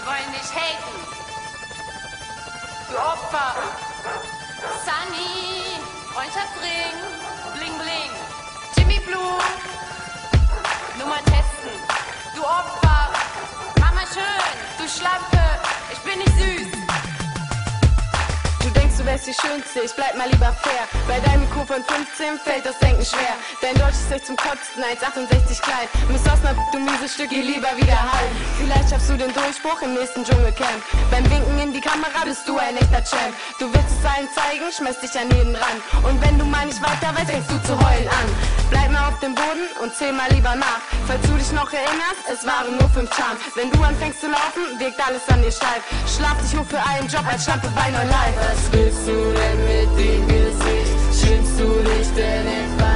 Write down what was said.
wollen dich haten. Du Opfer. Sunny, Freundschaftsring, bling bling. Jimmy Blue, Nummer testen. Du Opfer, Mama schön, du Schlampe, ich bin nicht süß. Du denkst, du wärst die Schönste, ich bleib mal lieber fair. Bei deinem IQ von 15 fällt das Denken schwer. Dein Deutsch ist echt zum Kotzen, 1,68 klein. Miss Osnabrück, du mieses Stück, geh lieber wieder heim. Vielleicht schaffst du den Durchbruch im nächsten Dschungelcamp. Beim Winken in die Kamera bist du ein echter Champ. Du willst es allen zeigen, schmeißt dich an jeden ran. Und wenn du mal nicht weiter weißt, fängst du zu heulen an. Bleib mal auf dem Boden und zähl mal lieber nach. Falls du dich noch erinnerst, es waren nur 5 Charms. Wenn du anfängst zu laufen, wirkt alles an dir steif. Schlaf dich hoch für einen Job als Schlampe bei Neulife. Was willst du denn mit dem Gesicht? Schönst du dich denn etwa